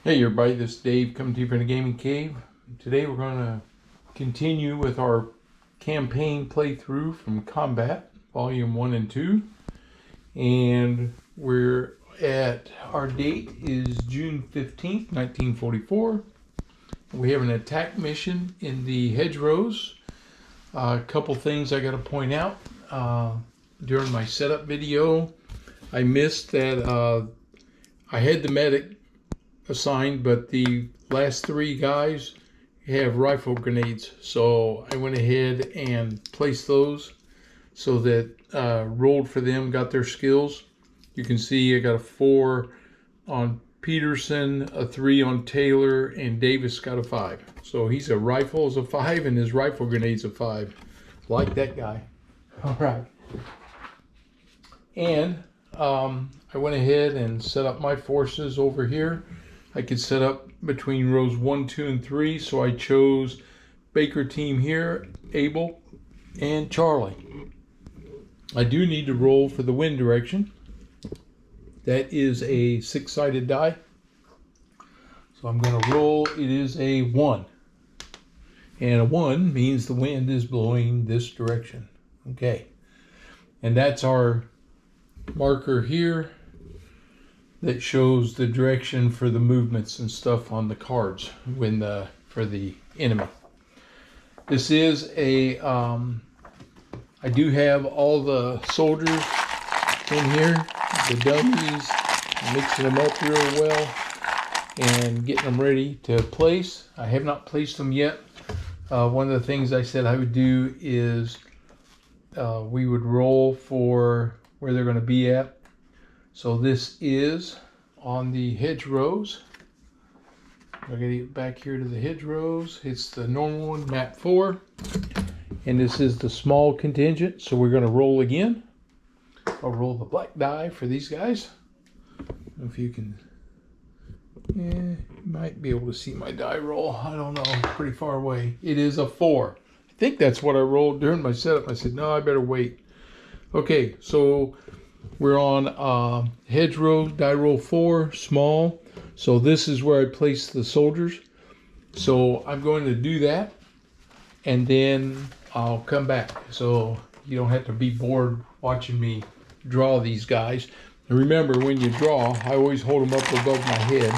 Hey everybody, this is Dave coming to you from the Gaming Cave. Today we're going to continue with our campaign playthrough from Combat, Volume 1 and 2. And our date is June 15th, 1944. We have an attack mission in the hedgerows. A couple things I got to point out. During my setup video, I missed that I had the medic assigned, but the last three guys have rifle grenades, so I went ahead and placed those so that rolled for them, got their skills. You can see I got a 4 on Peterson, a 3 on Taylor, and Davis got a 5. So he's a rifle is a 5 and his rifle grenade's a 5. Like that guy. All right. And I went ahead and set up my forces over here. I could set up between rows 1, 2, and 3, so I chose Baker team here, Abel, and Charlie. I do need to roll for the wind direction. That is a 6-sided die. So I'm going to roll. It is a 1. And a 1 means the wind is blowing this direction. Okay. And that's our marker here that shows the direction for the movements and stuff on the cards for the enemy. This is a I do have all the soldiers in here, the dummies, mixing them up real well and getting them ready to place. I have not placed them yet. One of the things I said I would do is we would roll for where they're going to be at. So this is on the hedgerows. I'm going to get back here to the hedgerows. It's the normal one, map 4. And this is the small contingent. So we're going to roll again. I'll roll the black die for these guys. I don't know if you can, you might be able to see my die roll. I don't know, pretty far away. It is a 4. I think that's what I rolled during my setup. I said, no, I better wait. Okay, so we're on hedgerow, die roll 4, small. So this is where I place the soldiers. So I'm going to do that, and then I'll come back. So you don't have to be bored watching me draw these guys. And remember, when you draw, I always hold them up above my head,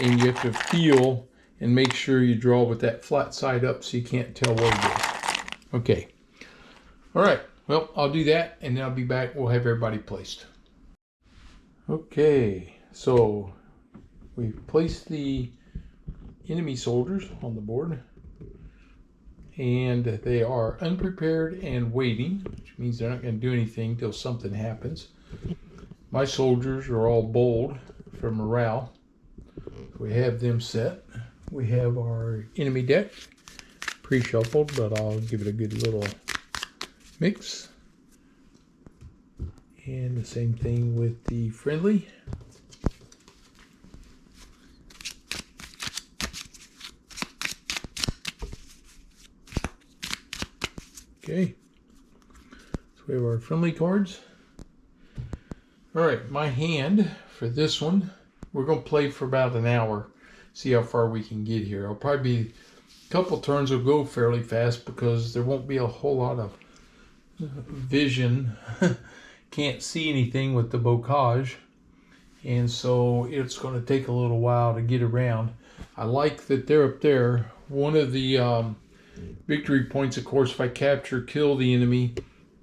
and you have to feel and make sure you draw with that flat side up so you can't tell what it is. Okay. All right. Well, I'll do that, and then I'll be back. We'll have everybody placed. Okay, so we've placed the enemy soldiers on the board, and they are unprepared and waiting, which means they're not going to do anything till something happens. My soldiers are all bold for morale. We have them set. We have our enemy deck pre-shuffled, but I'll give it a good little mix. And the same thing with the friendly. Okay, so we have our friendly cards. All right, my hand for this one, we're going to play for about an hour, see how far we can get here. I'll probably be a couple turns will go fairly fast because there won't be a whole lot of vision. Can't see anything with the bocage, and so it's going to take a little while to get around. I like that they're up there. One of the victory points, of course, if I capture, kill the enemy,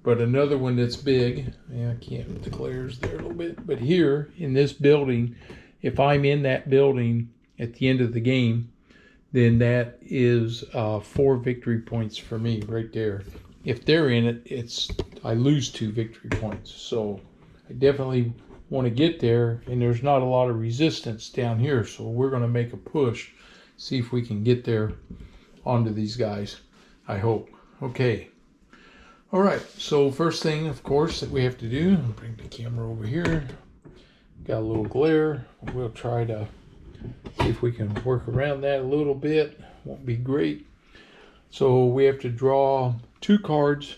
but another one that's big, I can't, the glare's there a little bit, but here in this building, if I'm in that building at the end of the game, then that is 4 victory points for me right there. If they're in it, I lose 2 victory points. So I definitely want to get there, and there's not a lot of resistance down here, so we're going to make a push, see if we can get there onto these guys, I hope. Okay. All right, so first thing, of course, that we have to do, I'll bring the camera over here. Got a little glare. We'll try to see if we can work around that a little bit. Won't be great. So we have to draw 2 cards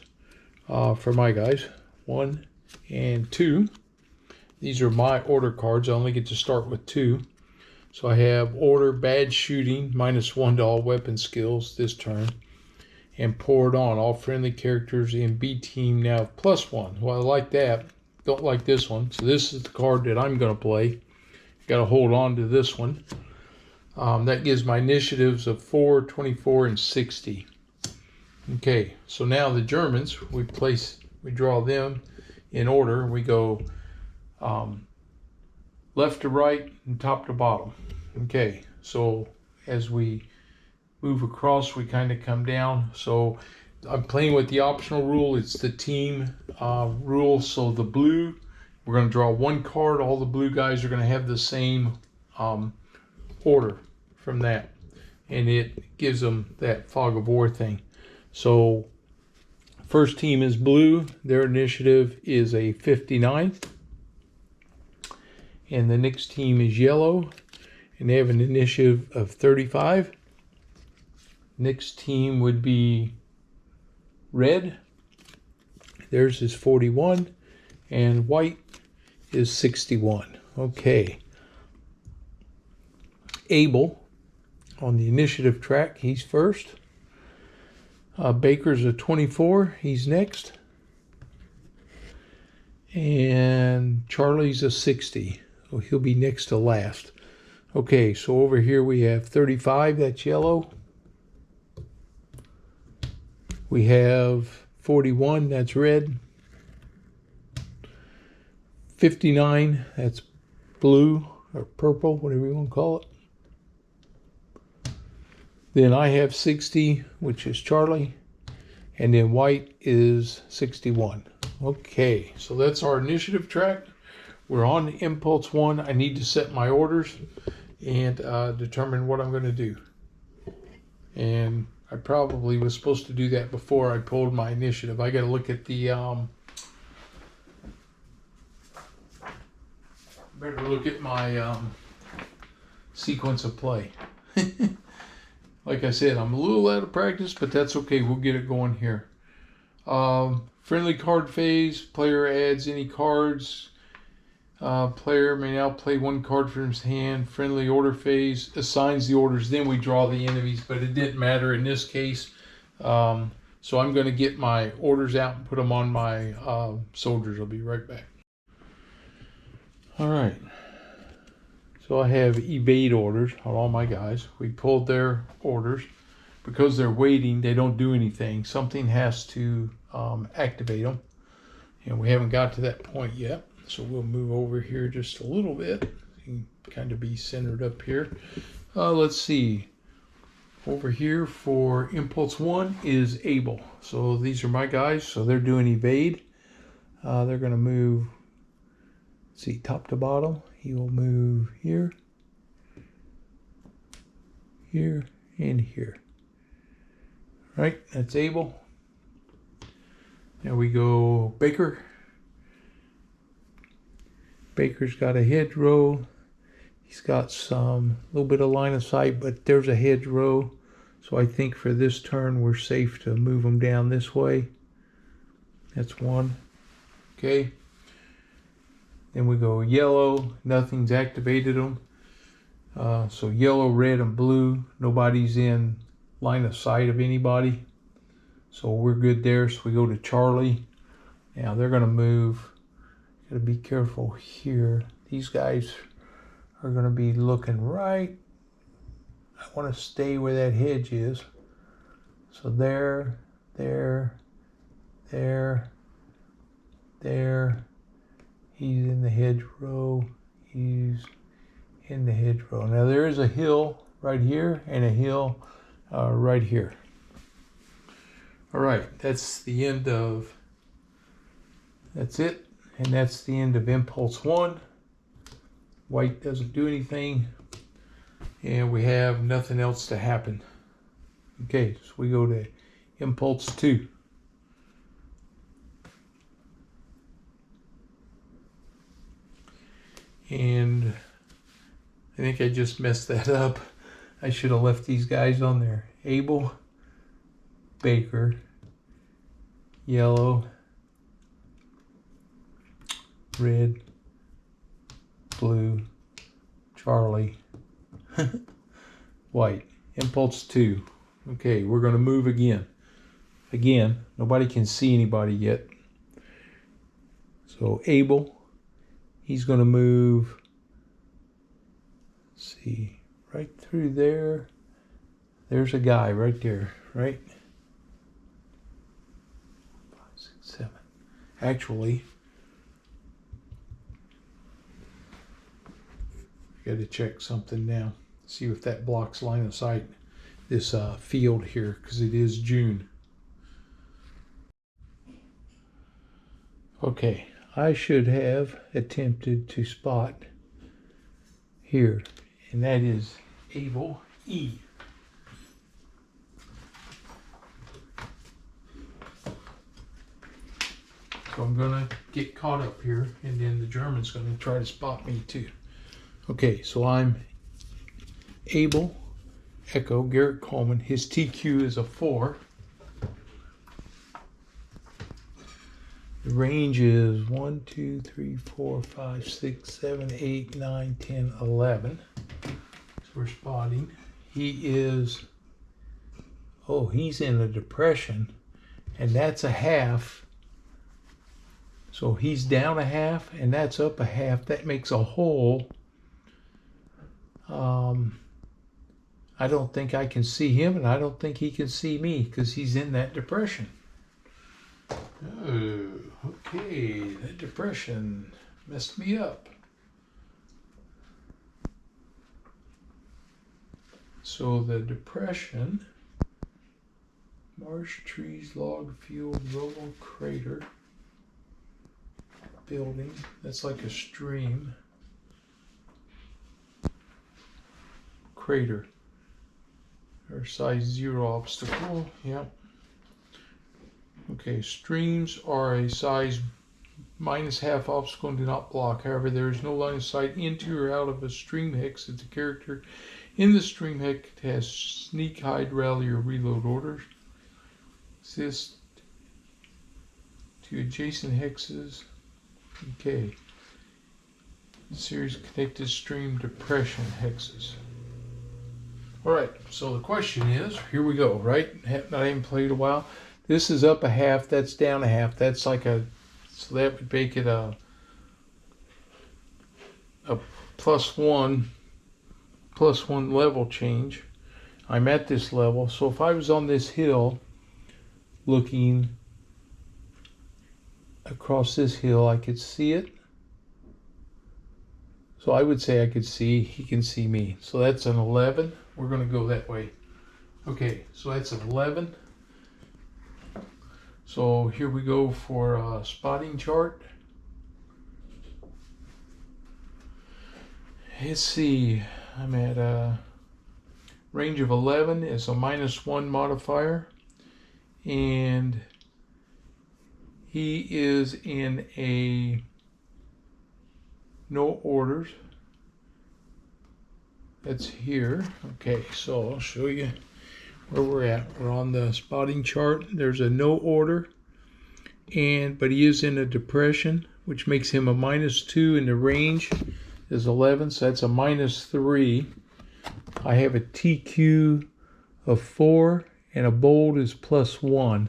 for my guys, 1 and 2. These are my order cards. I only get to start with 2. So I have order bad shooting, -1 to all weapon skills this turn. And poured on. All friendly characters in B team now have +1. Well, I like that. Don't like this one. So this is the card that I'm going to play. Got to hold on to this one. That gives my initiatives of 4, 24, and 60. Okay, so now the Germans, we draw them in order. We go left to right and top to bottom. Okay, so as we move across, we kind of come down. So I'm playing with the optional rule. It's the team rule. So the blue, we're going to draw 1 card. All the blue guys are going to have the same order from that. And it gives them that fog of war thing. So first team is blue. Their initiative is a 59. And the next team is yellow. And they have an initiative of 35. Next team would be red. Theirs is 41. And white is 61. Okay. Abel on the initiative track, he's first. Baker's a 24. He's next. And Charlie's a 60. So he'll be next to last. Okay, so over here we have 35. That's yellow. We have 41, that's red. 59, that's blue or purple, whatever you want to call it. Then I have 60, which is Charlie. And then white is 61. Okay, so that's our initiative track. We're on Impulse 1. I need to set my orders and determine what I'm going to do. And I probably was supposed to do that before I pulled my initiative. I got to look at the better look at my sequence of play. Like I said, I'm a little out of practice, but that's okay. We'll get it going here. Friendly card phase. Player adds any cards. Player may now play 1 card from his hand. Friendly order phase assigns the orders. Then we draw the enemies, but it didn't matter in this case. So I'm going to get my orders out and put them on my soldiers. I'll be right back. All right. So I have evade orders on all my guys. We pulled their orders. Because they're waiting, they don't do anything. Something has to activate them. And we haven't got to that point yet. So we'll move over here just a little bit. You can kind of be centered up here. Let's see. Over here for Impulse 1 is Abel. So these are my guys. So they're doing evade. They're going to move, let's see, top to bottom. He will move here, here, and here. Right, that's Abel. Now we go Baker. Baker's got a hedgerow. He's got some little bit of line of sight, but there's a hedgerow. So I think for this turn we're safe to move them down this way. That's 1. Okay. Then we go yellow. Nothing's activated them. So yellow, red, and blue. Nobody's in line of sight of anybody. So we're good there. So we go to Charlie. Now they're going to move. Got to be careful here. These guys are going to be looking right. I want to stay where that hedge is. So there, there, there, there. He's in the hedgerow. He's in the hedgerow. Now there is a hill right here and a hill right here. All right, that's the end of, that's it. And that's the end of Impulse 1. White doesn't do anything. And we have nothing else to happen. Okay, so we go to Impulse 2. And I think I just messed that up. I should have left these guys on there. Abel, Baker, yellow, red, blue, Charlie, White. Impulse 2. Okay, we're going to move again. Again, nobody can see anybody yet. So Abel, he's going to move, let's see, right through there. There's a guy right there, right? 5, 6, 7. Actually, I got to check something now. See if that blocks line of sight. This field here, because it is June. Okay, I should have attempted to spot here, and that is Abel E. So I'm gonna get caught up here, and then the German's gonna try to spot me too. Okay, so I'm Abel Echo Garrett Coleman. His TQ is a 4. The range is 1, 2, 3, 4, 5, 6, 7, 8, 9, 10, 11. So we're spotting. He is, oh, he's in a depression, and that's a half. So he's down a half, and that's up a half. That makes a hole. I don't think I can see him, and I don't think he can see me because he's in that depression. Oh, okay, that depression messed me up. So the depression, marsh, trees, log, field, rubble, crater, building, that's like a stream. Crater, or size 0 obstacle, yep. Okay, streams are a size -1/2 obstacle and do not block. However, there is no line of sight into or out of a stream hex that the character in the stream hex has sneak, hide, rally, or reload orders. Assist to adjacent hexes. Okay. Series connected stream depression hexes. Alright, so the question is, here we go, right? I haven't played a while. This is up a half, that's down a half. That's like a, so that would make it a +1 level change. I'm at this level, so if I was on this hill looking across this hill, I could see it. So I would say I could see, he can see me. So that's an 11. We're going to go that way. Okay, so that's an 11. So here we go for a spotting chart. Let's see, I'm at a range of 11. It's a -1 modifier. And he is in a no orders. That's here. Okay, so I'll show you where we're at. We're on the spotting chart. There's a no order, but he is in a depression, which makes him a -2, and the range is 11, so that's a -3. I have a TQ of 4, and a bold is +1.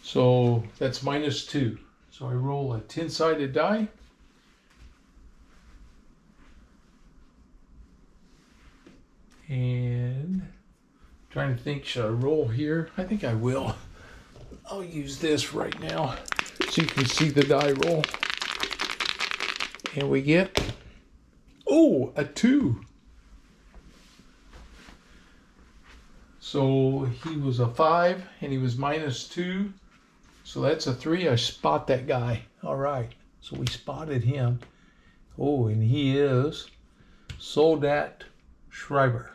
So that's -2. So I roll a 10-sided die. And trying to think, should I roll here? I think I will. I'll use this right now so you can see the die roll. And we get, oh, a 2. So he was a 5 and he was -2. So that's a 3. I spot that guy. All right. So we spotted him. Oh, and he is Soldat Schreiber.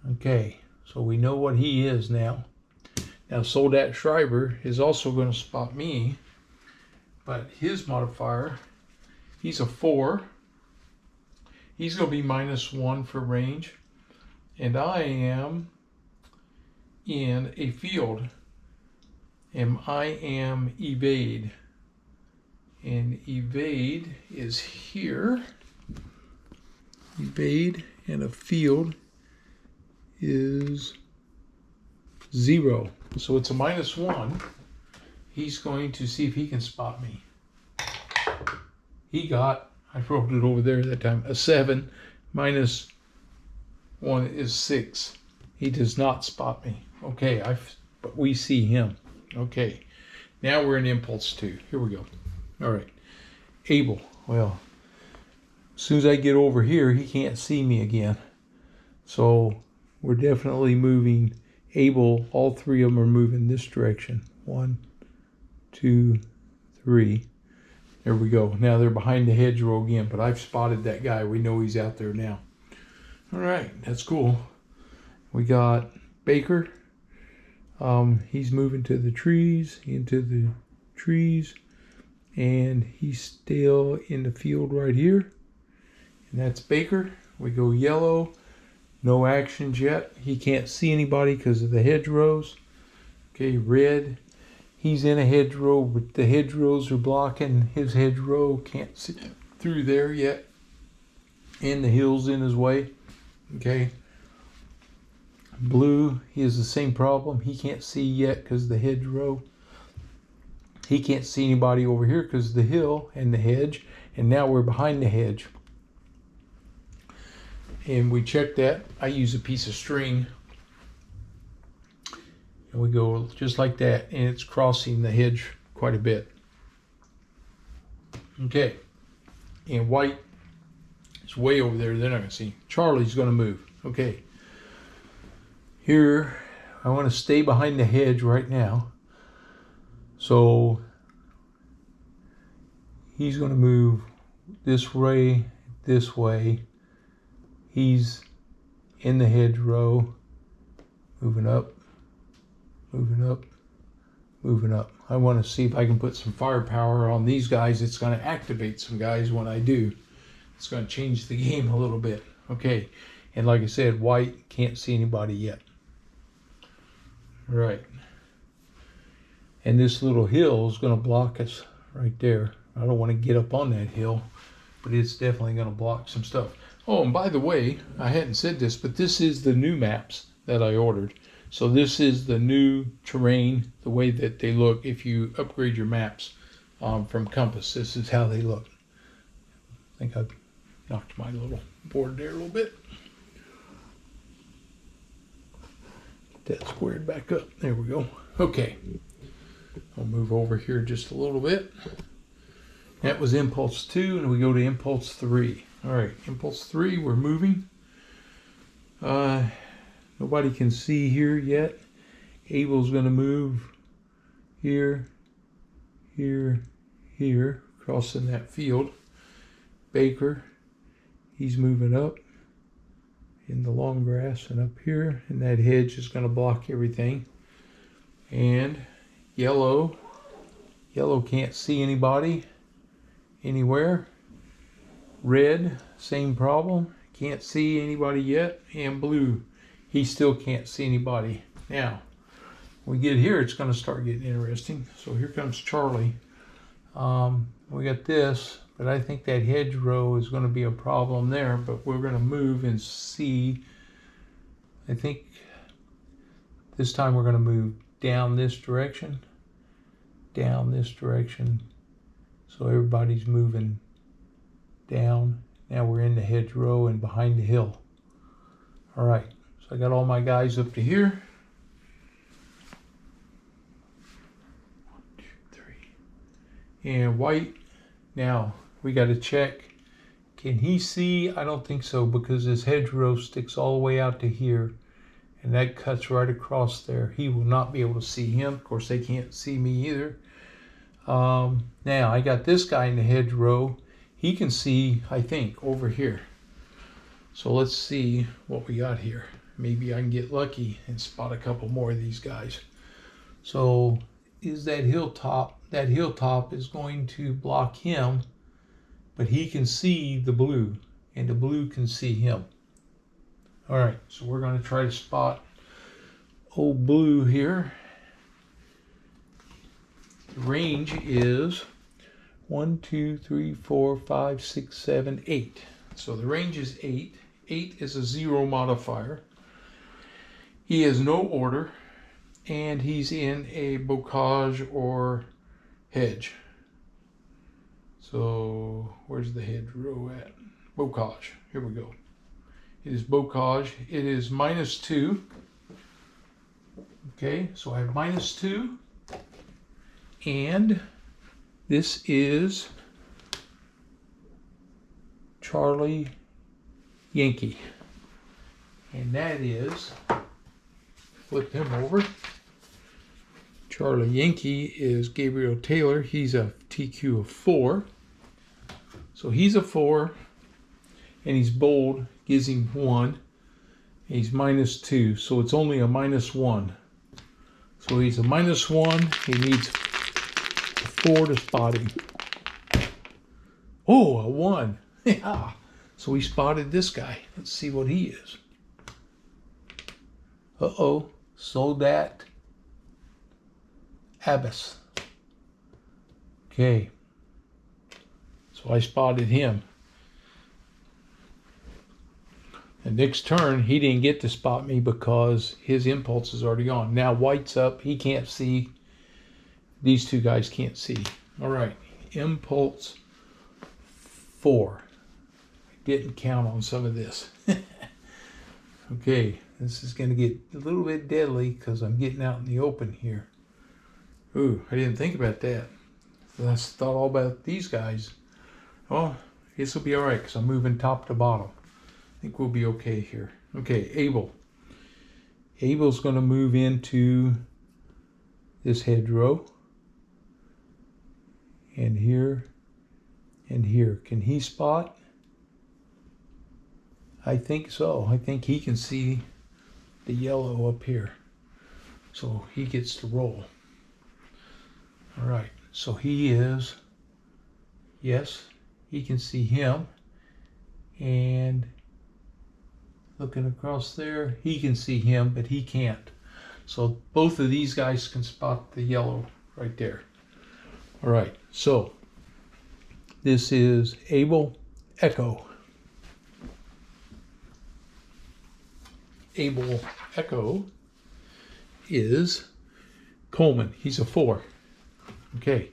Okay, so we know what he is now. Now, Soldat Schreiber is also going to spot me, but his modifier, he's a 4. He's going to be -1 for range, and I am in a field, and I am evade. And evade is here. Evade and a field is 0. So it's a -1. He's going to see if he can spot me. He got, I wrote it over there that time, a 7. -1 is 6. He does not spot me. Okay, but we see him. Okay, now we're in impulse 2. Here we go. All right, Abel. Well, as soon as I get over here, he can't see me again. So we're definitely moving. Abel, all 3 of them are moving this direction. 1, 2, 3. There we go. Now they're behind the hedgerow again, but I've spotted that guy. We know he's out there now. All right, that's cool. We got Baker. He's moving to the trees, and he's still in the field right here. And that's Baker. We go yellow. No actions yet. He can't see anybody because of the hedgerows. Okay, red. He's in a hedgerow, but the hedgerows are blocking his hedgerow. Can't see through there yet. And the hill's in his way. Okay. Blue, he has the same problem. He can't see yet because of the hedgerow. He can't see anybody over here because of the hill and the hedge. And now we're behind the hedge. And we check that. I use a piece of string. And we go just like that. And it's crossing the hedge quite a bit. Okay. And white is way over there. They're not going to see. Charlie's going to move. Okay. Here, I want to stay behind the hedge right now. So he's going to move this way, this way. He's in the hedgerow, moving up, moving up, moving up. I want to see if I can put some firepower on these guys. It's going to activate some guys when I do. It's going to change the game a little bit. Okay, and like I said, white can't see anybody yet. Right. And this little hill is going to block us right there. I don't want to get up on that hill, but it's definitely going to block some stuff. Oh, and by the way, I hadn't said this, but this is the new maps that I ordered. So this is the new terrain, the way that they look if you upgrade your maps from Compass. This is how they look. I think I knocked my little board there a little bit. Get that squared back up. There we go. Okay. I'll move over here just a little bit. That was impulse 2, and we go to impulse 3. All right, impulse 3, we're moving. Nobody can see here yet. Abel's going to move here, here, here, crossing that field. Baker, he's moving up in the long grass and up here, and that hedge is going to block everything. And yellow can't see anybody anywhere. Red, same problem, can't see anybody yet. And blue, he still can't see anybody. Now, when we get here, it's going to start getting interesting. So here comes Charlie. We got this, but I think that hedgerow is going to be a problem there, but we're going to move and see. I think this time we're going to move down this direction, so everybody's moving down. Now we're in the hedgerow and behind the hill. All right, so I got all my guys up to here. 1, 2, 3. And white, now we got to check. Can he see? I don't think so, because this hedgerow sticks all the way out to here, and that cuts right across there. He will not be able to see him. Of course, they can't see me either. Now, I got this guy in the hedgerow. He can see, I think, over here. So let's see what we got here. Maybe I can get lucky and spot a couple more of these guys. So is that hilltop? That hilltop is going to block him, but he can see the blue, and the blue can see him. All right, so we're going to try to spot old blue here. The range is 1, 2, 3, 4, 5, 6, 7, 8. So the range is 8. 8 is a 0 modifier. He has no order, and he's in a bocage or hedge. So where's the hedgerow at? Bocage. Here we go. It is bocage. It is -2. Okay, so I have -2. And this is Charlie Yankee. And that is, flip him over. Charlie Yankee is Gabriel Taylor. He's a TQ of 4. So he's a 4, and he's bold, gives him 1. He's -2, so it's only a -1. So he's a -1. He needs a 4 to spot him. Oh, a 1. Yeah. So we spotted this guy. Let's see what he is. Uh-oh. Soldat Abbas. Okay. So I spotted him. The next turn, he didn't get to spot me because his impulse is already on. Now white's up. He can't see. These two guys can't see. All right. Impulse 4. I didn't count on some of this. Okay. This is going to get a little bit deadly because I'm getting out in the open here. Ooh, I didn't think about that. I thought all about these guys. Oh, this will be all right because I'm moving top to bottom. I think we'll be okay here. Okay, Abel. Abel's going to move into this hedgerow. And here and here. Can he spot? I think so. I think he can see the yellow up here. So he gets to roll. All right. So he is, yes, he can see him. And looking across there, he can see him, but he can't. So both of these guys can spot the yellow right there. All right. So this is Abel Echo. Abel Echo is Coleman. He's a 4. Okay.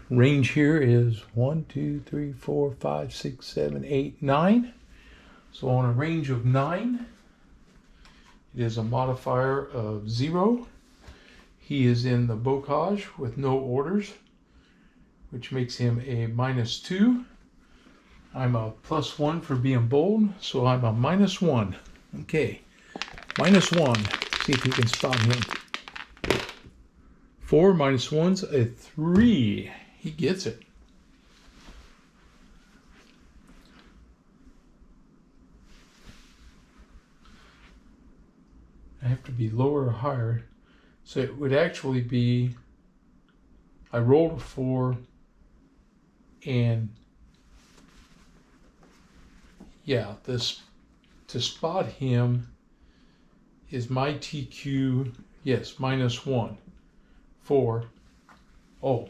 Range here is 1, 2, 3, 4, 5, 6, 7, 8, 9. So on a range of 9, it is a modifier of 0. He is in the bocage with no orders, which makes him a -2. I'm a +1 for being bold, so I'm a -1. Okay, -1. See if we can spot him. 4 minus 1's a 3. He gets it. I have to be lower or higher. So it would actually be, I rolled a 4 and yeah, this to spot him is my TQ, yes, -1. 4. Oh,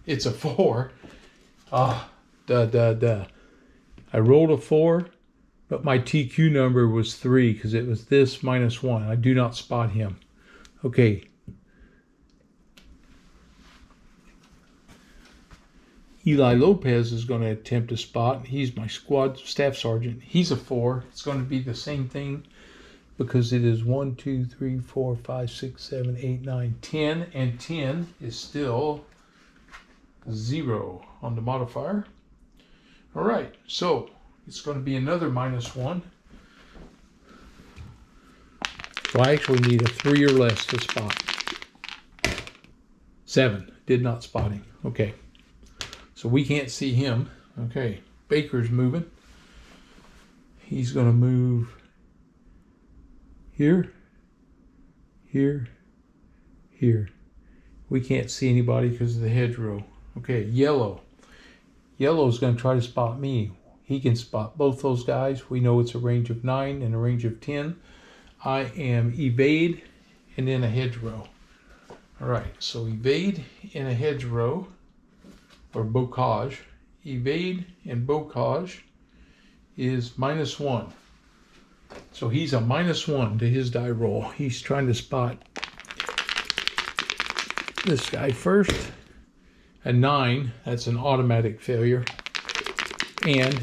it's a 4. Ah, duh. I rolled a 4, but my TQ number was 3 because it was this -1. I do not spot him. Okay. Eli Lopez is going to attempt to spot. He's my squad staff sergeant. He's a 4. It's going to be the same thing because it is 1, 2, 3, 4, 5, 6, 7, 8, 9, 10. And 10 is still 0 on the modifier. All right, so it's going to be another -1. So I actually need a 3 or less to spot. 7. Did not spot him. Okay. So we can't see him. Okay. Baker's moving. He's going to move here, here, here. We can't see anybody because of the hedgerow. Okay. Yellow. Yellow's going to try to spot me. He can spot both those guys. We know it's a range of 9 and a range of 10. I am evade and then a hedgerow. All right, so evade in a hedgerow or bocage, evade and bocage, is -1. So he's a -1 to his die roll. He's trying to spot this guy first. A 9, that's an automatic failure. And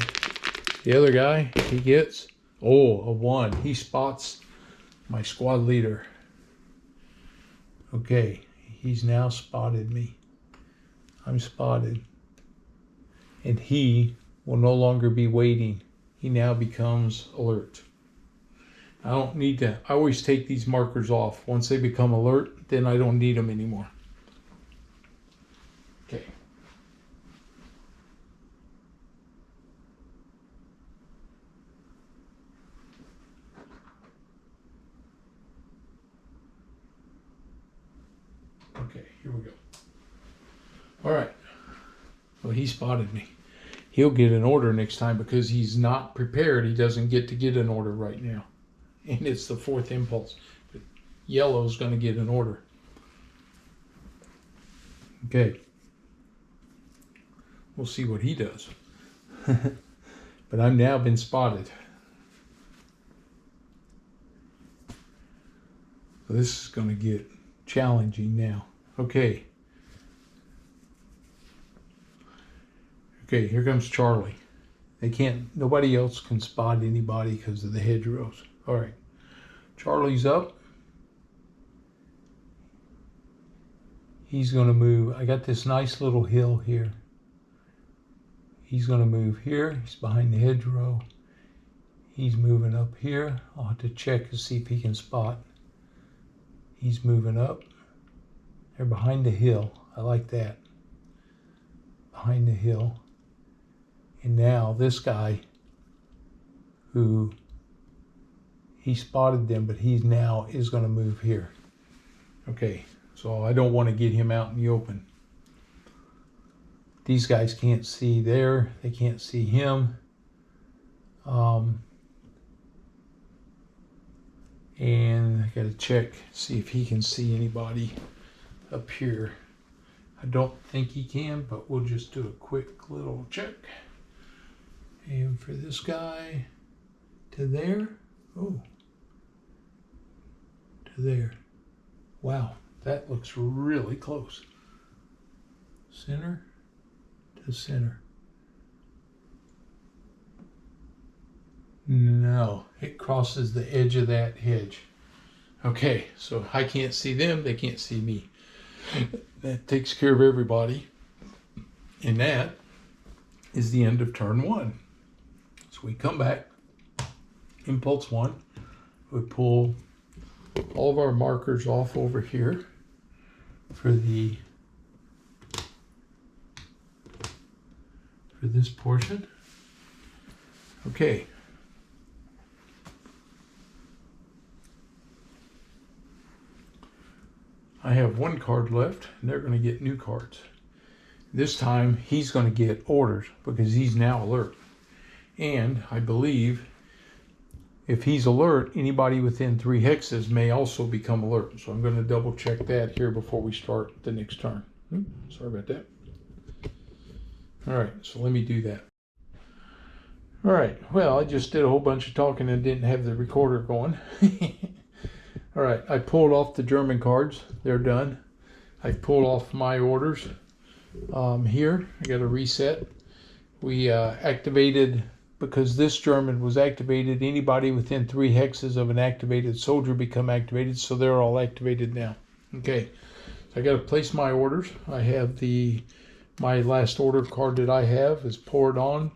the other guy, he gets, oh, a 1. He spots my squad leader. Okay, he's now spotted me. I'm spotted. And he will no longer be waiting. He now becomes alert. I don't need to, I always take these markers off. Once they become alert, then I don't need them anymore. Okay. Okay, here we go. All right. Well, he spotted me. He'll get an order next time because he's not prepared. He doesn't get to get an order right now. And it's the 4th impulse. But yellow's going to get an order. Okay. We'll see what he does. But I've now been spotted. So this is going to get challenging now. Okay. Okay, here comes Charlie. Nobody else can spot anybody because of the hedgerows. All right, Charlie's up. He's going to move. I got this nice little hill here. He's going to move here. He's behind the hedgerow. He's moving up here. I'll have to check to see if he can spot. He's moving up. They're behind the hill. I like that. Behind the hill. And now this guy who he spotted them, but he now is going to move here. Okay, so I don't want to get him out in the open. These guys can't see there. They can't see him. And I got to check, see if he can see anybody up here. I don't think he can, but we'll just do a quick little check. And for this guy to there, oh, to there. Wow, that looks really close. Center to center. No, it crosses the edge of that hedge. Okay, so I can't see them, they can't see me. That takes care of everybody. And that is the end of turn 1. So we come back, impulse 1, we pull all of our markers off over here for this portion. Okay. I have 1 card left, and they're going to get new cards. This time, he's going to get orders because he's now alert. And I believe if he's alert, anybody within 3 hexes may also become alert. So I'm going to double check that here before we start the next turn. Sorry about that. All right, so let me do that. All right, well, I just did a whole bunch of talking and didn't have the recorder going. All right, I pulled off the German cards. They're done. I pulled off my orders. Here, I got a reset. We activated, because this German was activated, anybody within 3 hexes of an activated soldier become activated, so they're all activated now. Okay, so I got to place my orders. I have my last order card that I have is poured on.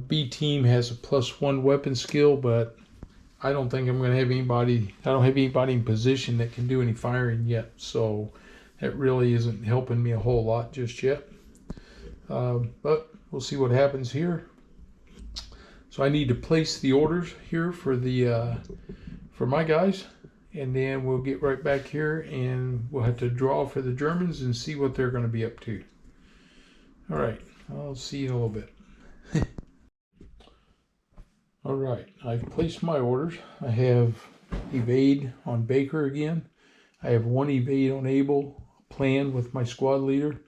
B team has a +1 weapon skill, but I don't think I'm going to have anybody, I don't have anybody in position that can do any firing yet, so that really isn't helping me a whole lot just yet. But we'll see what happens here. So I need to place the orders here for my guys, and then we'll get right back here and we'll have to draw for the Germans and see what they're going to be up to. All right, I'll see you in a little bit. All right, I've placed my orders. I have evade on Baker again. I have 1 evade on Abel, plan with my squad leader,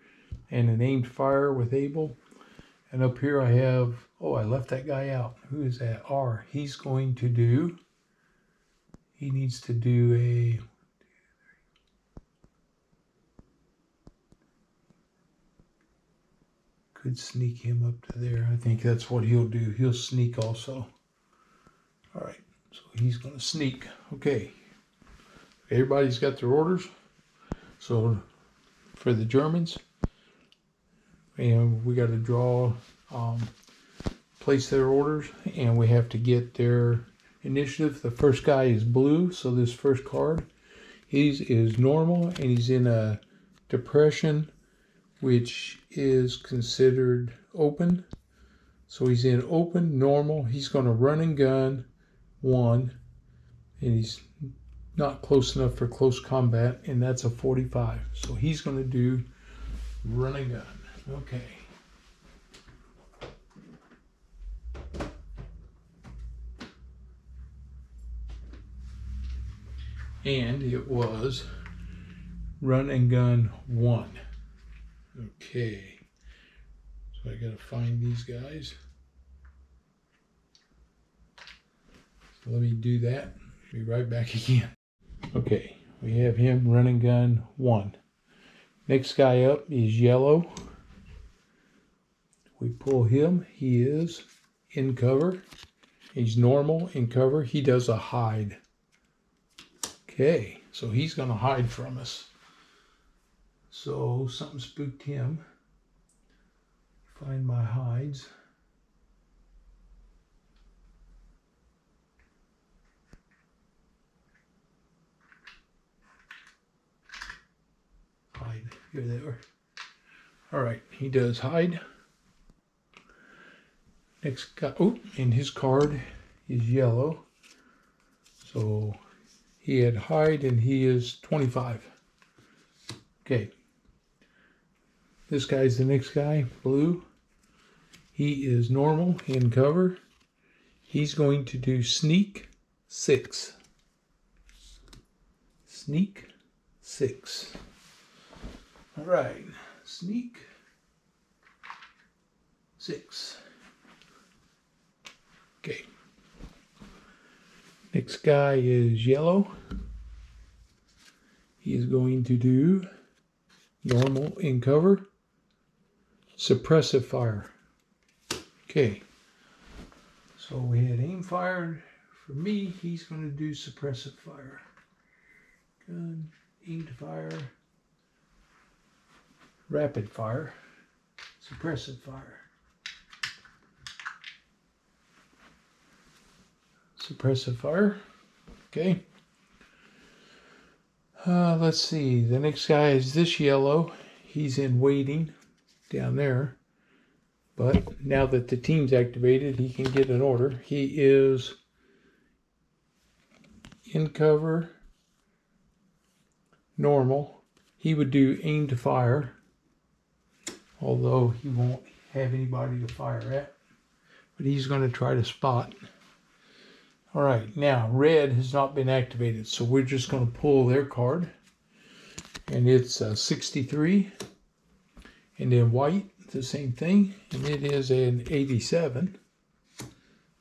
and an aimed fire with Abel. And up here I have, oh, I left that guy out. Who is that? R. He's going to do, he needs to do a, could sneak him up to there. I think that's what he'll do. He'll sneak also. All right, so he's going to sneak. Okay, everybody's got their orders. So for the Germans, and we got to draw, place their orders, and we have to get their initiative. The first guy is blue, so this first card, he is normal, and he's in a depression, which is considered open. So he's in open, normal. He's going to run and gun 1, and he's not close enough for close combat, and that's a 45. So he's going to do run and gun. Okay. And it was run and gun 1. Okay. So I got to find these guys. So let me do that. Be right back again. Okay, we have him run and gun 1. Next guy up is yellow. We pull him. He is in cover. He's normal in cover. He does a hide. Okay, so he's going to hide from us. So something spooked him. Find my hides. Hide. Here they are. All right, he does hide. Next guy, oh, and his card is yellow. So he had hide and he is 25. Okay. This guy's the next guy, blue. He is normal in cover. He's going to do sneak 6. Sneak 6. All right, sneak 6. Okay. Next guy is yellow. He is going to do normal in cover, suppressive fire. Okay. So we had aim fire. For me, he's going to do suppressive fire. Gun, aim to fire, rapid fire, suppressive fire. Suppressive fire. Okay. Let's see. The next guy is this yellow. He's in waiting down there. But now that the team's activated, he can get an order. He is in cover, normal. He would do aim to fire, although he won't have anybody to fire at. But he's going to try to spot. All right, now red has not been activated, so we're just going to pull their card. And it's 63. And then white, the same thing, and it is an 87.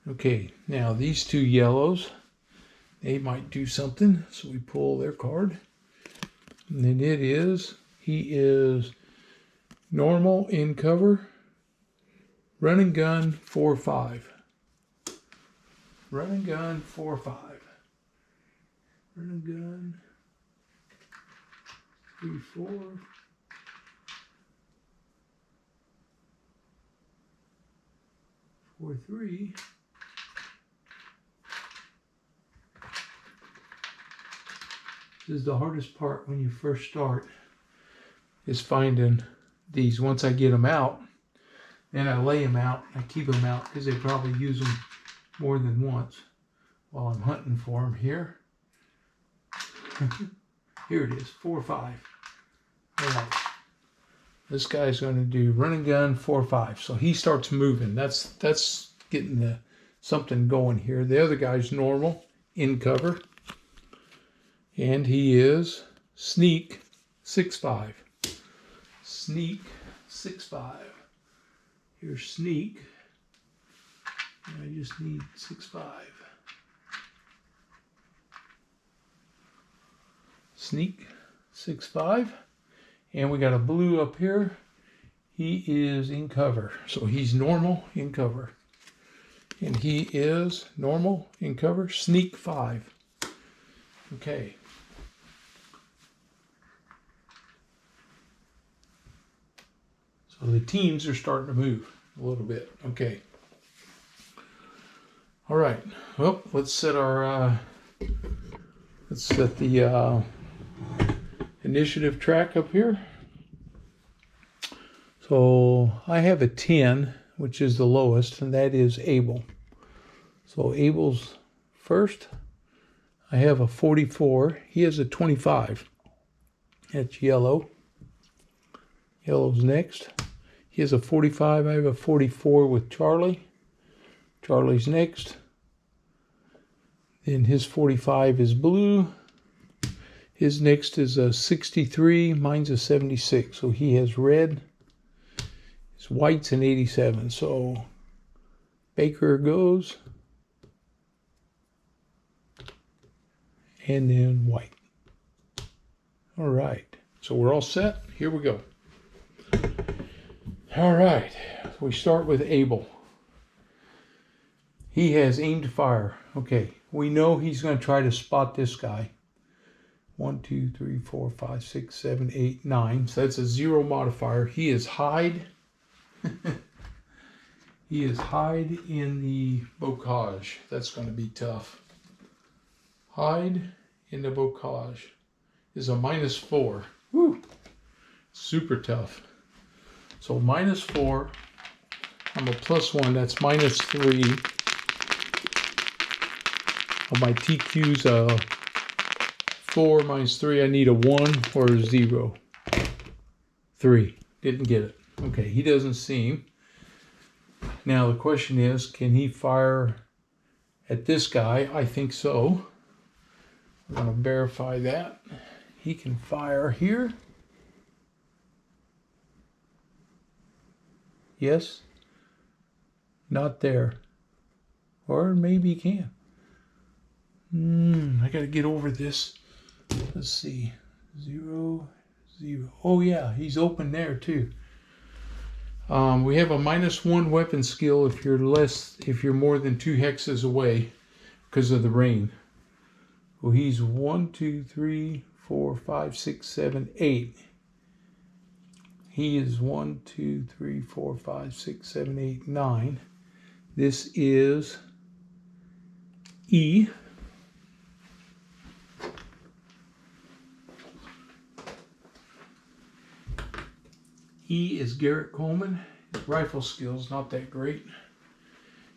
Okay, now these two yellows, they might do something, so we pull their card. And then he is normal in cover, run and gun 4-5. Run and gun 4-5. Run and gun 3-4. 4-3. This is the hardest part when you first start, is finding these. Once I get them out, then I lay them out. I keep them out because they probably use them more than once while I'm hunting for them here. Here it is, 4-5. All right. This guy's going to do run and gun 4-5. So he starts moving. That's getting something going here. The other guy's normal in cover. And he is sneak 6-5. Sneak 6-5. Here's sneak. And I just need 6.5. Sneak 6.5. And we got a blue up here. He is in cover. So he's normal in cover. And he is normal in cover. Sneak 5. Okay. So the teams are starting to move a little bit. Okay. All right. Well, let's set our the initiative track up here. So I have a 10, which is the lowest, and that is Abel. So Abel's first. I have a 44. He has a 25. That's yellow. Yellow's next. He has a 45. I have a 44 with Charlie. Charlie's next. Then his 45 is blue. His next is a 63. Mine's a 76. So he has red. His white's an 87. So Baker goes. And then white. All right. So we're all set. Here we go. All right. We start with Abel. He has aimed fire. Okay. We know he's going to try to spot this guy. 1, 2, 3, 4, 5, 6, 7, 8, 9. So that's a 0 modifier. He is hide. He is hide in the bocage. That's going to be tough. Hide in the bocage is a -4. Woo! Super tough. So -4. I'm a +1. That's -3. On my TQ's 4 minus 3. I need a 1 or a 0. 3. Didn't get it. Okay, he doesn't seem. Now the question is, can he fire at this guy? I think so. I'm going to verify that. He can fire here. Yes. Not there. Or maybe he can. I got to get over this. Let's see. 0, 0. Oh yeah, he's open there too. We have a -1 weapon skill if you're more than 2 hexes away because of the rain. Well, he's 1, 2, 3, 4, 5, 6, 7, 8. He is 1, 2, 3, 4, 5, 6, 7, 8, 9. This is E. E is Garrett Coleman. His rifle skill's not that great.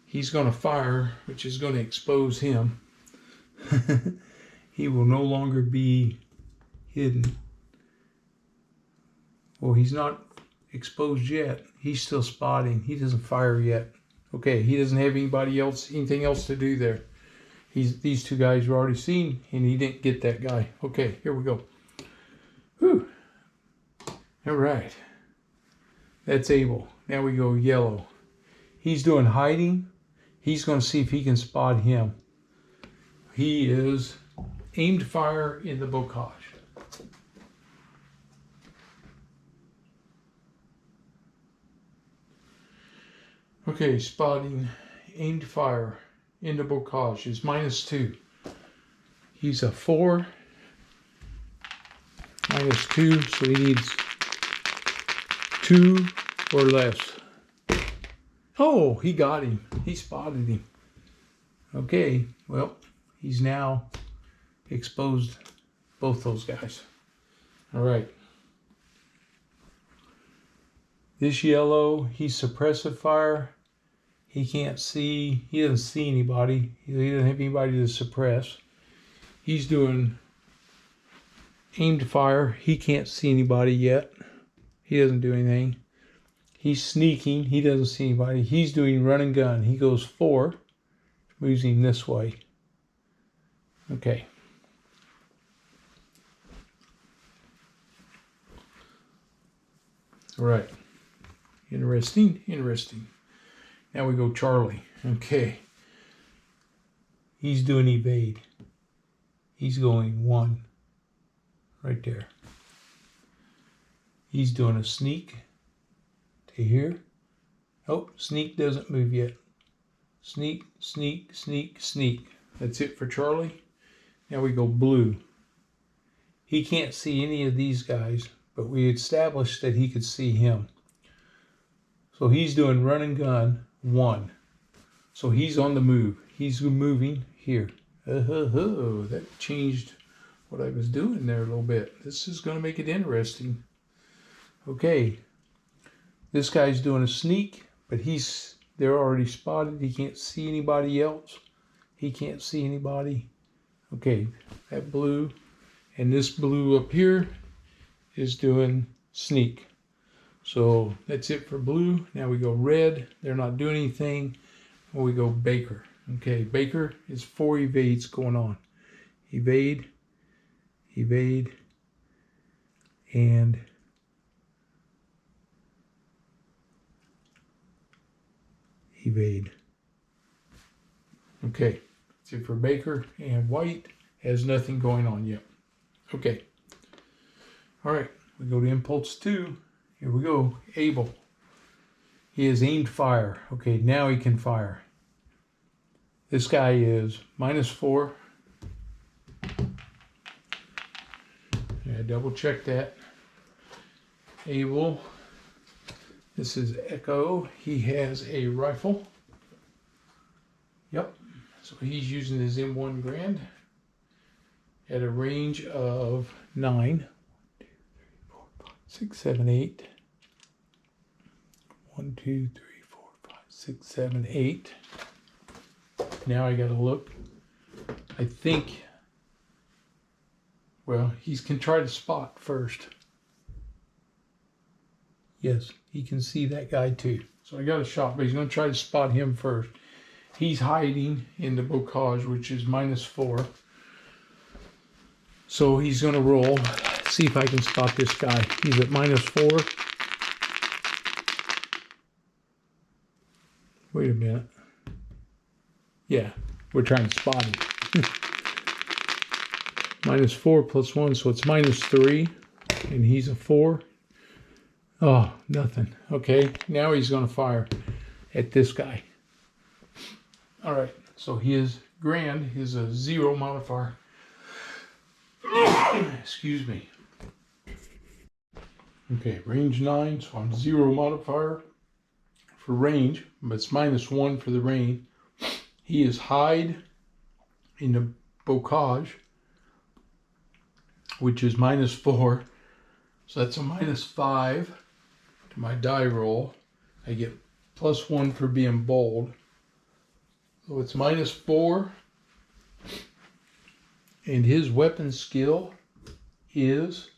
He's going to fire, which is going to expose him. He will no longer be hidden. Well, he's not exposed yet. He's still spotting. He doesn't fire yet. Okay, he doesn't have anything else to do there. These two guys were already seen, and he didn't get that guy. Okay, here we go. Whew. All right. That's Abel. Now we go yellow. He's doing hiding. He's going to see if he can spot him. He is aimed fire in the bocage. Okay, spotting aimed fire in the bocage is -2. He's a 4. -2, so he needs 2 or less. Oh, he got him. He spotted him. Okay, well, he's now exposed both those guys. All right. This yellow, he's suppressive fire. He can't see. He doesn't see anybody. He doesn't have anybody to suppress. He's doing aimed fire. He can't see anybody yet. He doesn't do anything. He's sneaking. He doesn't see anybody. He's doing run and gun. He goes 4. Moves him this way. Okay. All right. Interesting, interesting. Now we go Charlie. Okay. He's doing evade. He's going 1 right there. He's doing a sneak to here. Oh, sneak doesn't move yet. Sneak, sneak, sneak, sneak. That's it for Charlie. Now we go blue. He can't see any of these guys, but we established that he could see him. So he's doing run and gun 1. So he's on the move. He's moving here. That changed what I was doing there a little bit. This is going to make it interesting. Okay. This guy's doing a sneak, but they're already spotted. He can't see anybody else. He can't see anybody. Okay, that blue. And this blue up here is doing sneak. So that's it for blue. Now we go red. They're not doing anything. And we go Baker. Okay, Baker is 4 evades going on. Evade, evade, and evade. Okay, that's it for Baker. And white has nothing going on yet. Okay. All right, we go to impulse 2. Here we go. Abel. He has aimed fire. Okay, now he can fire. This guy is -4. Yeah, double check that. Abel. This is Echo. He has a rifle. Yep. So he's using his M1 Grand at a range of 9. 1, 2, 3, 4, 5, 6, 7, 8. 1, 2, 3, 4, 5, 6, 7, 8. Now I gotta look. I think, well, he can try to spot first. Yes, he can see that guy too. So I got a shot, but he's gonna try to spot him first. He's hiding in the bocage, which is -4. So he's gonna roll. See if I can spot this guy. He's at -4. Wait a minute. Yeah, we're trying to spot him. -4 + 1, so it's -3. And he's a 4. Oh, nothing. Okay, now he's going to fire at this guy. All right, so his Grand is a 0 modifier. Excuse me. Okay, range 9, so I'm 0 modifier for range, but it's -1 for the range. He is hide in the bocage, which is -4. So that's a -5 to my die roll. I get +1 for being bold. So it's -4. And his weapon skill is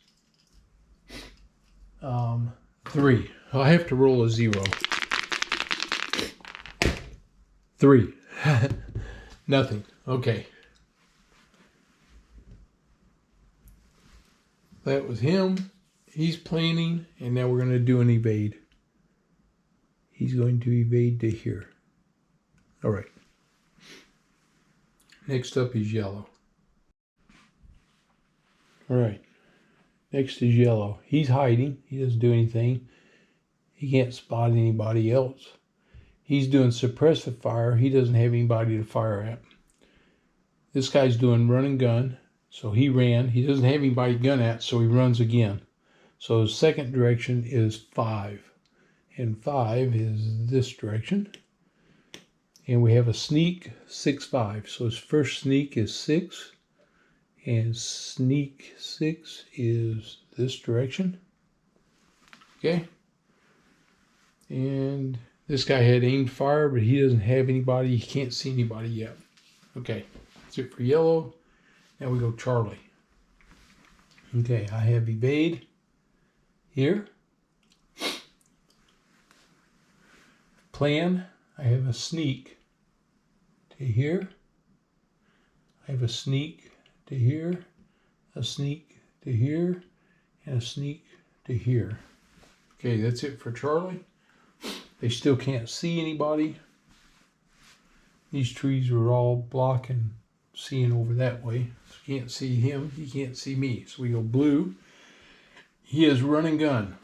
3. I have to roll a 0. 3. Nothing. Okay. That was him. He's planning, and now we're going to do an evade. He's going to evade to here. All right. Next up is yellow. All right. Next is yellow. He's hiding. He doesn't do anything. He can't spot anybody else. He's doing suppressive fire. He doesn't have anybody to fire at. This guy's doing run and gun. So he ran. He doesn't have anybody to gun at, so he runs again. So his second direction is 5. And 5 is this direction. And we have a sneak 6, 5. So his first sneak is 6. And sneak 6 is this direction. Okay. And this guy had aimed fire, but he doesn't have anybody. He can't see anybody yet. Okay. That's it for yellow. Now we go Charlie. Okay, I have evade here. Plan, I have a sneak to here. I have a sneak to here, a sneak to here, and a sneak to here. Okay, that's it for Charlie. They still can't see anybody. These trees are all blocking seeing over that way. So you can't see him, he can't see me. So we go blue. He is run and gun.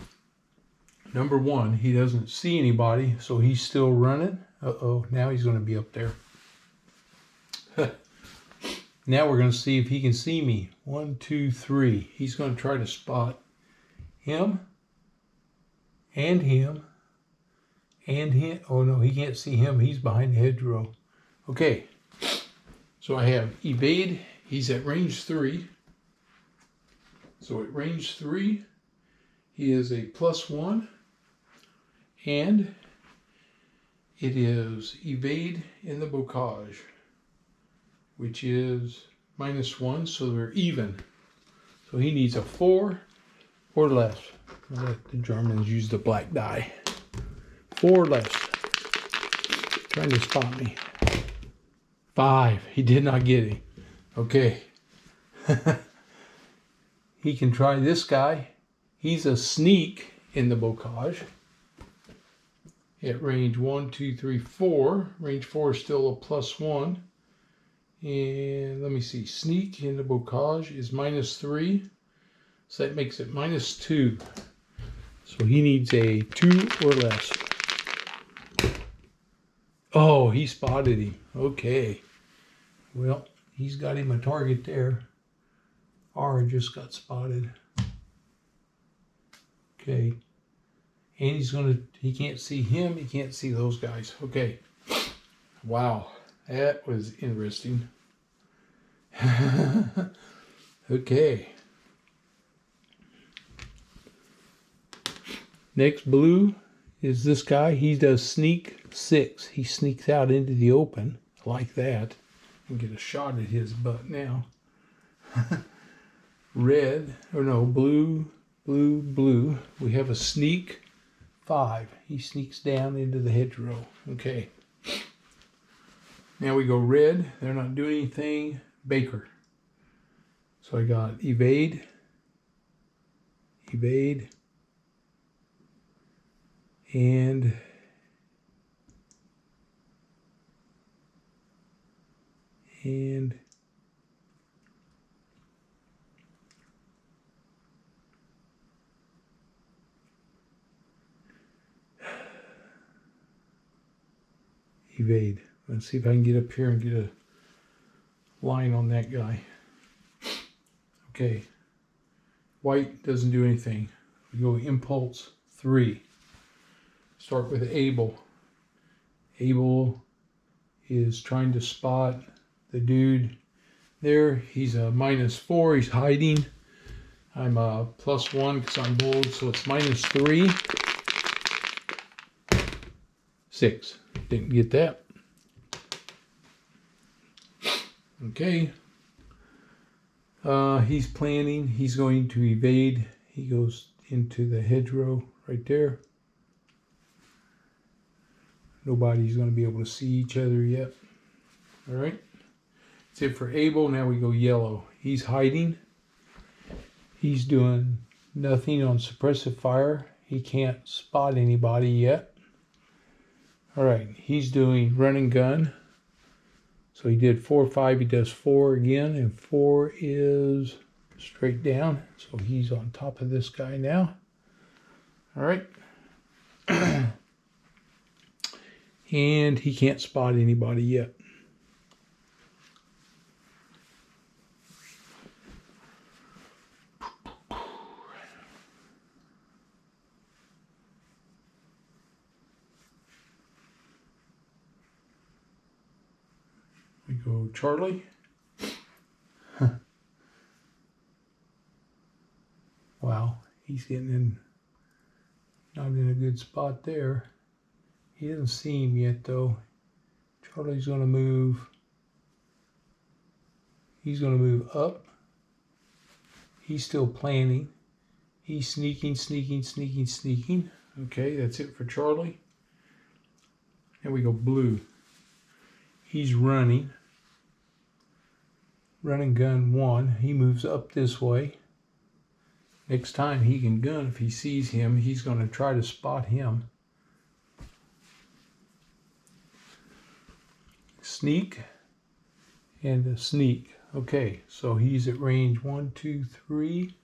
Number one, he doesn't see anybody, so he's still running. Uh-oh, now he's going to be up there. Now we're going to see if he can see me. 1, 2, 3. He's going to try to spot him and him and him. Oh no, he can't see him. He's behind the hedgerow. Okay, so I have evade. He's at range 3. So at range 3, he is a +1. And it is evade in the bocage, which is -1, so they're even. So he needs a 4 or less. I'll let the Germans use the black die. 4 or less. Trying to spot me. 5. He did not get him. Okay. He can try this guy. He's a sneak in the bocage. At range 1, 2, 3, 4. Range 4 is still a +1. And let me see. Sneak in the bocage is -3. So that makes it -2. So he needs a 2 or less. Oh, he spotted him. Okay. Well, he's got him a target there. R just got spotted. Okay. And he can't see him, he can't see those guys. Okay. Wow, that was interesting. Okay. Next blue is this guy. He does sneak 6. He sneaks out into the open like that. And get a shot at his butt now. Red, or no, blue. We have a sneak 5. He sneaks down into the hedgerow. Okay. Now we go red. They're not doing anything. Baker. So I got evade. And evade. Let's see if I can get up here and get a line on that guy. Okay. White doesn't do anything. We go impulse 3. Start with Abel. Abel is trying to spot the dude there. He's a -4. He's hiding. I'm a +1 because I'm bold, so it's -3. 6. Didn't get that. Okay. He's planning. He's going to evade. He goes into the hedgerow right there. Nobody's going to be able to see each other yet. All right. That's it for Abel. Now we go yellow. He's hiding. He's doing nothing on suppressive fire. He can't spot anybody yet. All right. He's doing run and gun. So he did 4, 5. He does 4 again, and 4 is straight down. So he's on top of this guy now. All right. And he can't spot anybody yet. We go Charlie. Wow, he's getting in, not in a good spot there. He doesn't see him yet though. Charlie's going to move. He's going to move up. He's still planning. He's sneaking. Okay, that's it for Charlie. And we go blue. He's running. Run and gun 1. He moves up this way. Next time he can gun, if he sees him, he's going to try to spot him. sneak and a sneak. Okay, so he's at range 1, 2, 3,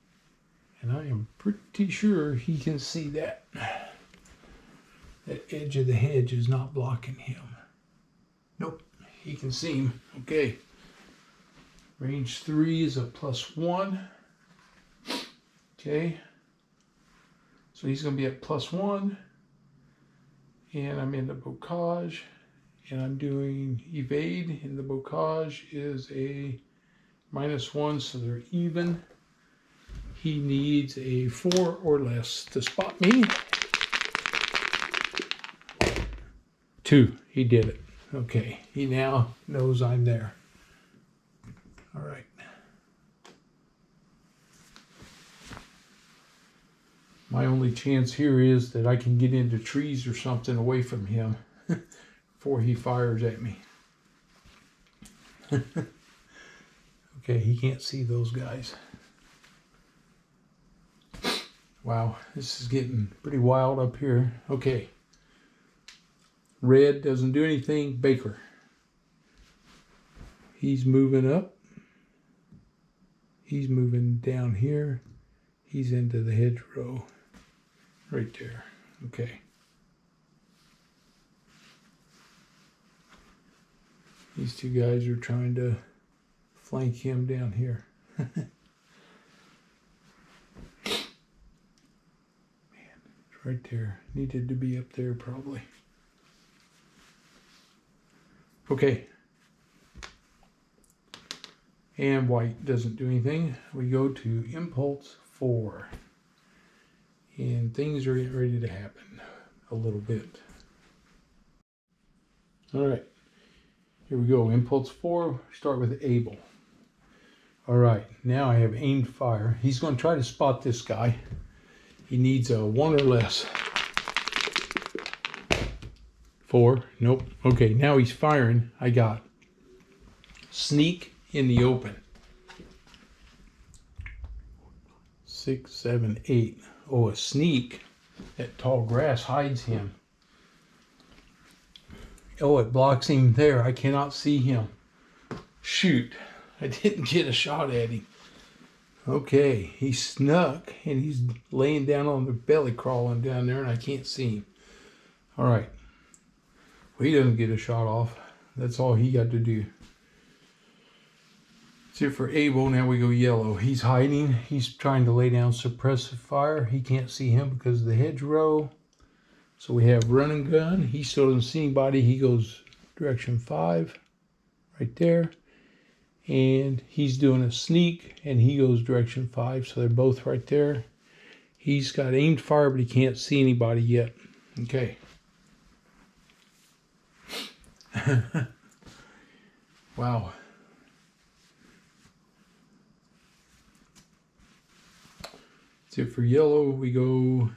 and I am pretty sure he can see that. That edge of the hedge is not blocking him. Nope, he can see him. Okay. Range 3 is a +1. Okay. So he's going to be at +1. And I'm in the bocage. And I'm doing evade. And the bocage is a -1, so they're even. He needs a 4 or less to spot me. 2. He did it. Okay. He now knows I'm there. All right. My only chance here is that I can get into trees or something away from him before he fires at me. Okay, he can't see those guys. Wow, this is getting pretty wild up here. Okay. Red doesn't do anything. Baker. He's moving up. He's moving down here. He's into the hedgerow. Right there. Okay. These two guys are trying to flank him down here. Man, it's right there. Needed to be up there probably. Okay. And white doesn't do anything. We go to impulse 4. And things are getting ready to happen a little bit. All right. Here we go. Impulse 4. Start with Abel. All right. Now I have aimed fire. He's going to try to spot this guy. He needs a 1 or less. 4. Nope. Okay. Now he's firing. I got sneak in the open. 6, 7, 8. Oh, a sneak. That tall grass hides him. Oh, it blocks him there. I cannot see him. Shoot. I didn't get a shot at him. Okay. He snuck and he's laying down on the belly crawling down there and I can't see him. All right. Well, he doesn't get a shot off. That's all he got to do. That's it for Abel. Now we go yellow. He's hiding. He's trying to lay down suppressive fire. He can't see him because of the hedgerow. So we have run and gun. He still doesn't see anybody. He goes direction 5 right there. And he's doing a sneak and he goes direction 5. So they're both right there. He's got aimed fire, but he can't see anybody yet. Okay. Wow. That's it for yellow. We go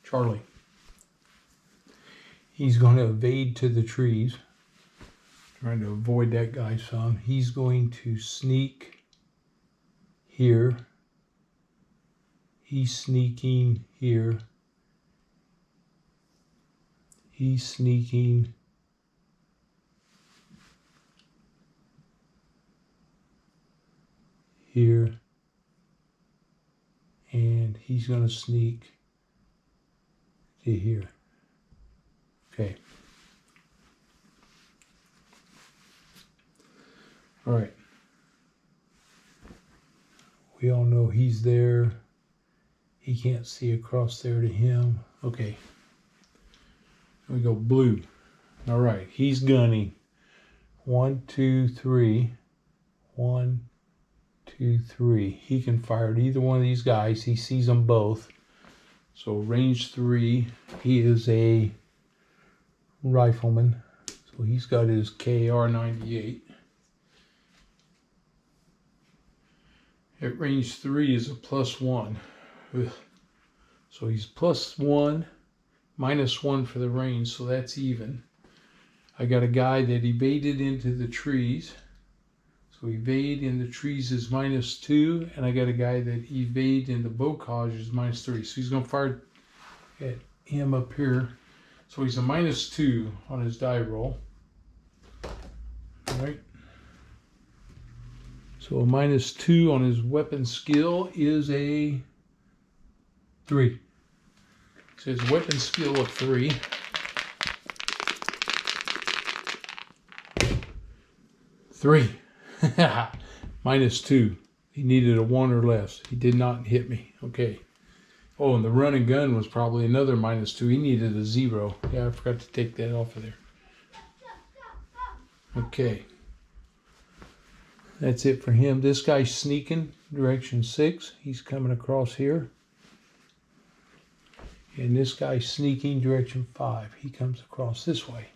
Charlie. He's going to evade to the trees. Trying to avoid that guy some. He's going to sneak here. He's sneaking here. He's sneaking here. And he's going to sneak to here. Okay. All right. We all know he's there. He can't see across there to him. Okay. We go blue. All right. He's gunning. 1, 2, 3. 1, 2, 3. He can fire at either one of these guys. He sees them both. So range 3. He is a rifleman. So he's got his KR-98. At range 3 is a +1. Ugh. So he's +1, -1 for the range, so that's even. I got a guy that evaded into the trees. So evade in the trees is -2, and I got a guy that evade in the bocage is -3. So he's going to fire at him up here. So he's a -2 on his die roll. All right. So a -2 on his weapon skill is a 3. So his weapon skill of 3. -2. He needed a 1 or less. He did not hit me. Okay. Oh, and the run and gun was probably another -2. He needed a 0. Yeah, I forgot to take that off of there. Okay. That's it for him. This guy's sneaking, direction 6. He's coming across here. And this guy's sneaking, direction 5. He comes across this way.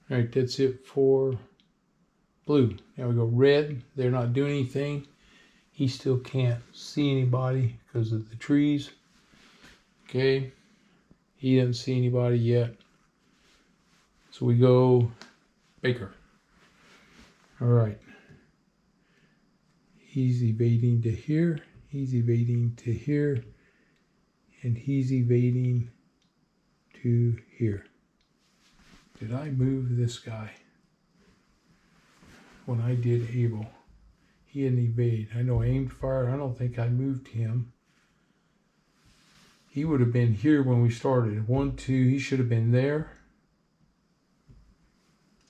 All right, that's it for blue. Now we go red. They're not doing anything. He still can't see anybody because of the trees. Okay. He doesn't see anybody yet. So we go Baker. All right. He's evading to here. He's evading to here. And he's evading to here. Did I move this guy? When I did Abel, he didn't evade. I know aimed fire. I don't think I moved him. He would have been here when we started. 1, 2. He should have been there.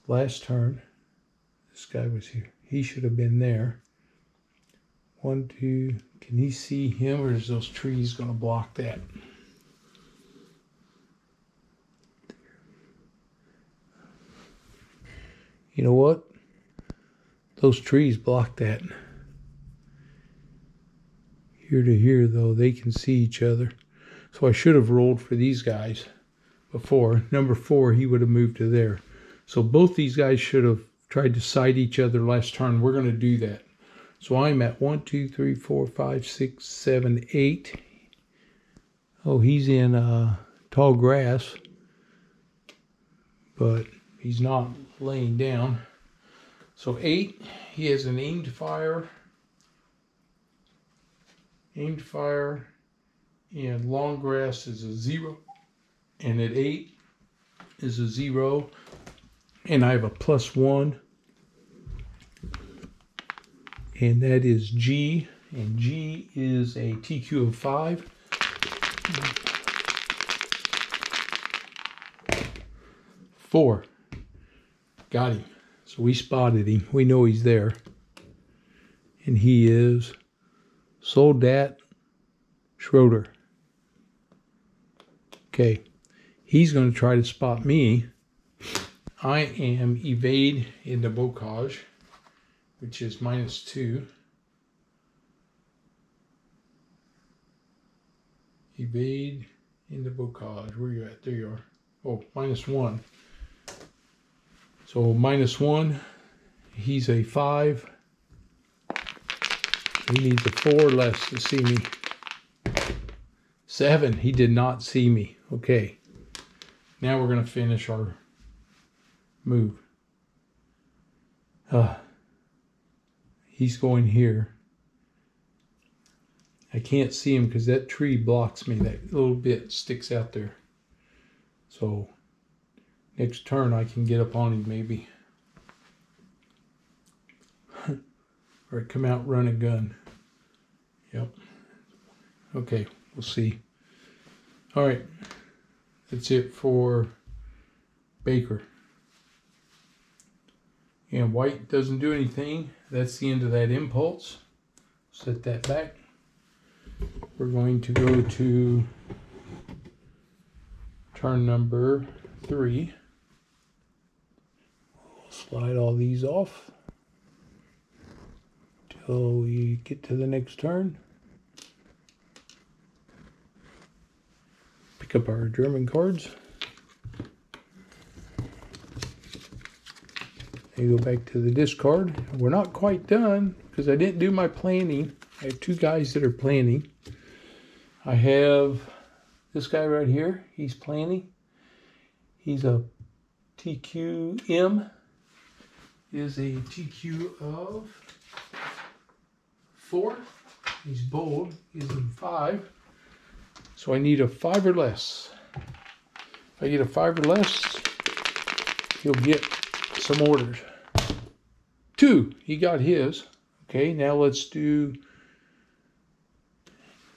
Last turn. This guy was here. He should have been there. 1, 2. Can he see him, or is those trees going to block that? You know what? Those trees block that. Here to here, though, they can see each other. So I should have rolled for these guys before. Number 4, he would have moved to there. So both these guys should have tried to sight each other last turn. We're going to do that. So I'm at 1, 2, 3, 4, 5, 6, 7, 8. Oh, he's in tall grass, but he's not laying down. So 8, he has an aimed fire. Aimed fire, and long grass is a 0. And at 8 is a 0. And I have a +1. And that is G. And G is a TQ of 5. 4. Got him. So we spotted him. We know he's there. And he is Soldat Schroeder. Okay. He's going to try to spot me. I am evade into bocage, which is -2. Evade into bocage. Where are you at? There you are. Oh, -1. So -1. He's a 5. He needs a 4 less to see me. 7. He did not see me. Okay. Now we're going to finish our move. He's going here. I can't see him because that tree blocks me. That little bit sticks out there. So next turn I can get up on him maybe. Or come out, run a gun. Yep. Okay, we'll see. All right. That's it for Baker. And white doesn't do anything. That's the end of that impulse. Set that back. We're going to go to turn number 3. We'll slide all these off till we get to the next turn. Pick up our German cards. And go back to the discard. We're not quite done because I didn't do my planning. I have 2 guys that are planning. I have this guy right here. He's planning. He's a TQM. Is a TQ of 4. He's bold. He's in 5. So I need a 5 or less. If I get a 5 or less, he'll get some orders. 2. He got his. Okay, now let's do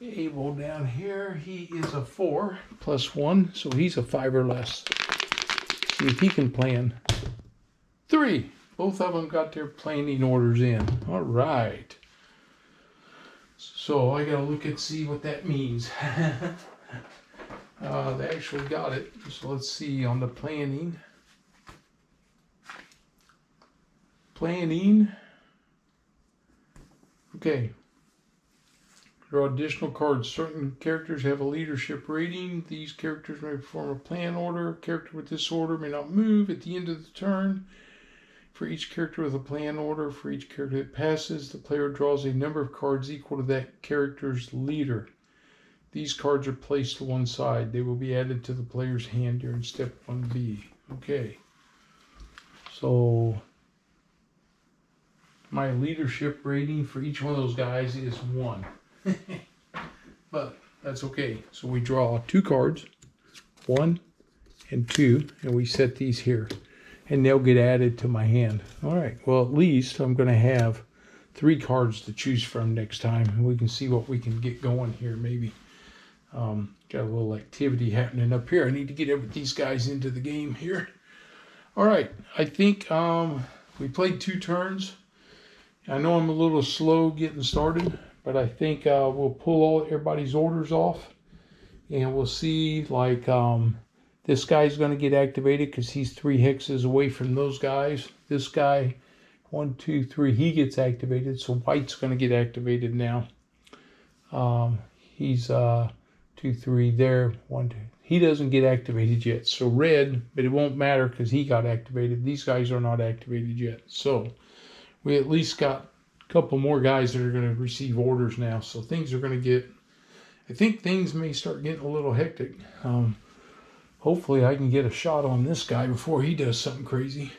Abel down here. He is a 4 plus 1, so he's a 5 or less. See if he can plan. 3. Both of them got their planning orders in. All right. So I gotta look and see what that means. They actually got it. So let's see on the planning. Planning. Okay. Draw additional cards. Certain characters have a leadership rating. These characters may perform a plan order. A character with this order may not move at the end of the turn. For each character with a plan order, for each character that passes, the player draws a number of cards equal to that character's leader. These cards are placed to one side. They will be added to the player's hand during step 1B. Okay. So my leadership rating for each one of those guys is 1. But that's okay. So we draw 2 cards, 1 and 2, and we set these here. And they'll get added to my hand. All right, well, at least I'm going to have 3 cards to choose from next time. And we can see what we can get going here, maybe. Got a little activity happening up here. I need to get these guys into the game here. All right, I think we played 2 turns. I know I'm a little slow getting started, but I think we'll pull everybody's orders off. And we'll see, like... this guy's going to get activated because he's 3 hexes away from those guys. This guy, 1, 2, 3, he gets activated. So white's going to get activated now. He's 2, 3 there. 1, 2. He doesn't get activated yet. So red, but it won't matter because he got activated. These guys are not activated yet. So we at least got a couple more guys that are going to receive orders now. So things are going to get, I think things may start getting a little hectic. Hopefully I can get a shot on this guy before he does something crazy.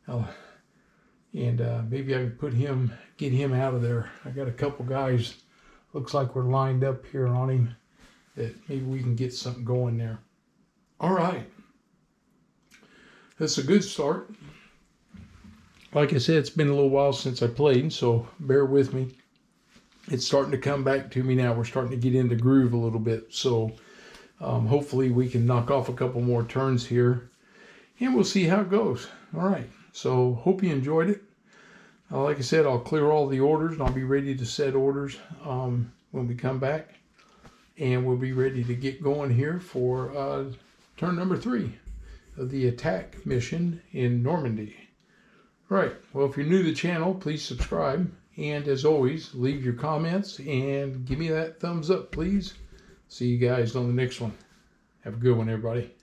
And maybe I can get him out of there. I got a couple guys, looks like we're lined up here on him, that maybe we can get something going there. All right. That's a good start. Like I said, it's been a little while since I played, so bear with me. It's starting to come back to me now. We're starting to get into groove a little bit, so... hopefully we can knock off a couple more turns here and we'll see how it goes. All right, so hope you enjoyed it. Like I said, I'll clear all the orders and I'll be ready to set orders when we come back, and we'll be ready to get going here for turn number 3 of the attack mission in Normandy. All right, well, if you're new to the channel, please subscribe, and as always, leave your comments and give me that thumbs up, please. See you guys on the next one. Have a good one, everybody.